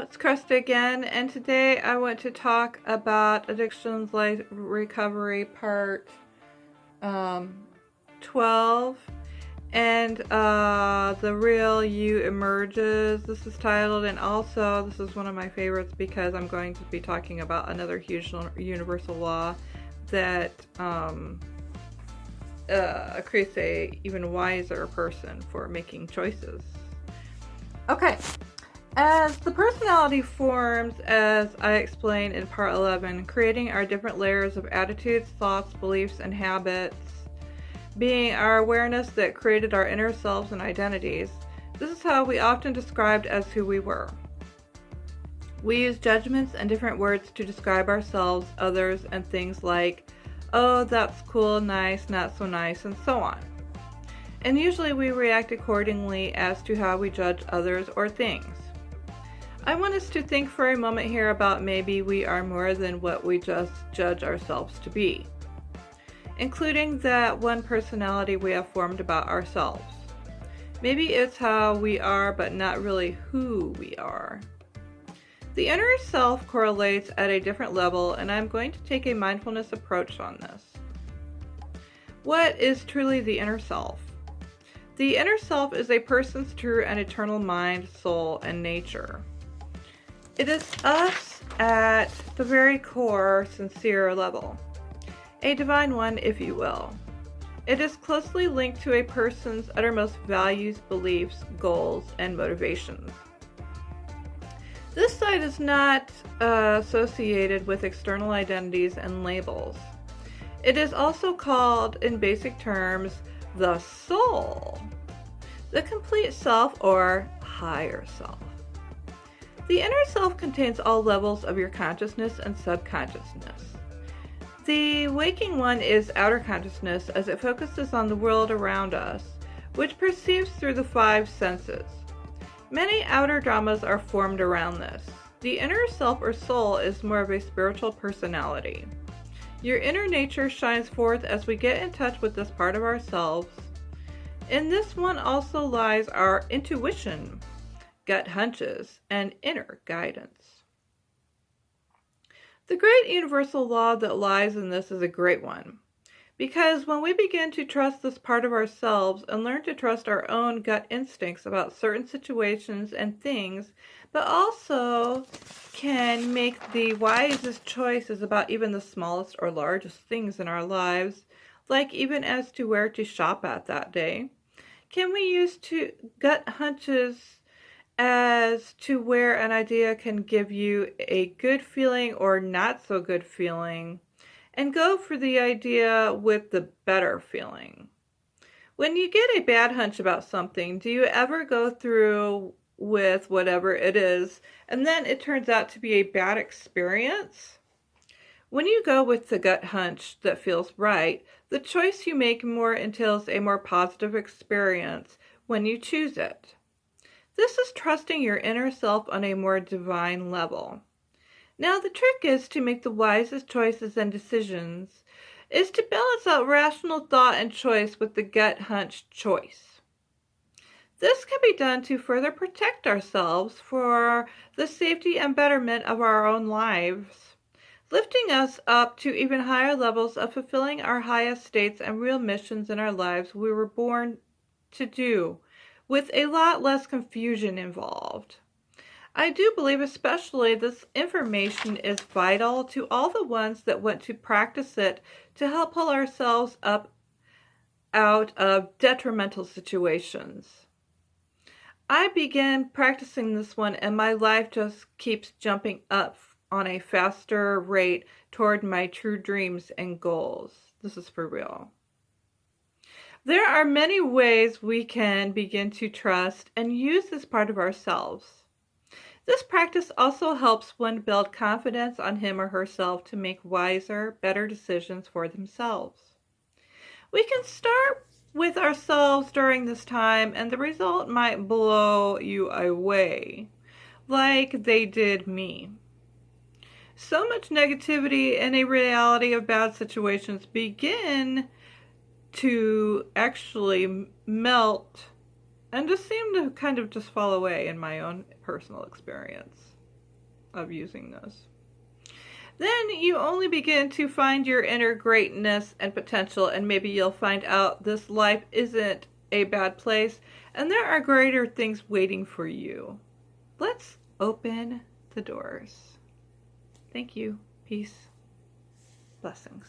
it's Krista again, and today I want to talk about Addictions Life Recovery Part 12 and The Real You Emerges. This is titled, and also this is one of my favorites because I'm going to be talking about another huge universal law that creates a even wiser person for making choices. Okay. As the personality forms, as I explained in part 11, creating our different layers of attitudes, thoughts, beliefs, and habits, being our awareness that created our inner selves and identities, this is how we often described as who we were. We use judgments and different words to describe ourselves, others, and things like, oh, that's cool, nice, not so nice, and so on. And usually we react accordingly as to how we judge others or things. I want us to think for a moment here about maybe we are more than what we just judge ourselves to be, including that one personality we have formed about ourselves. Maybe it's how we are, but not really who we are. The inner self correlates at a different level, and I'm going to take a mindfulness approach on this. What is truly the inner self? The inner self is a person's true and eternal mind, soul, and nature. It is us at the very core, sincere level. A divine one, if you will. It is closely linked to a person's uttermost values, beliefs, goals, and motivations. This side is not associated with external identities and labels. It is also called, in basic terms, the soul, the complete self or higher self. The inner self contains all levels of your consciousness and subconsciousness. The waking one is outer consciousness, as it focuses on the world around us, which perceives through the five senses. Many outer dramas are formed around this. The inner self or soul is more of a spiritual personality. Your inner nature shines forth as we get in touch with this part of ourselves. In this one also lies our intuition, gut hunches, and inner guidance. The great universal law that lies in this is a great one, because when we begin to trust this part of ourselves and learn to trust our own gut instincts about certain situations and things, but also can make the wisest choices about even the smallest or largest things in our lives, like even as to where to shop at that day, can we use gut hunches as to where an idea can give you a good feeling or not so good feeling, and go for the idea with the better feeling. When you get a bad hunch about something, do you ever go through with whatever it is, and then it turns out to be a bad experience? When you go with the gut hunch that feels right, the choice you make more entails a more positive experience when you choose it. This is trusting your inner self on a more divine level. Now, the trick is to make the wisest choices and decisions, is to balance out rational thought and choice with the gut hunch choice. This can be done to further protect ourselves for the safety and betterment of our own lives, lifting us up to even higher levels of fulfilling our highest states and real missions in our lives we were born to do, with a lot less confusion involved. I do believe especially this information is vital to all the ones that want to practice it to help pull ourselves up out of detrimental situations. I began practicing this one and my life just keeps jumping up on a faster rate toward my true dreams and goals. This is for real. There are many ways we can begin to trust and use this part of ourselves. This practice also helps one build confidence on him or herself to make wiser, better decisions for themselves. We can start with ourselves during this time, and the result might blow you away, like they did me. So much negativity and a reality of bad situations begin to actually melt and just seem to kind of just fall away in my own personal experience. of using those. Then you only begin to find your inner greatness and potential, and maybe you'll find out this life isn't a bad place and there are greater things waiting for you. Let's open the doors. Thank you. Peace. Blessings.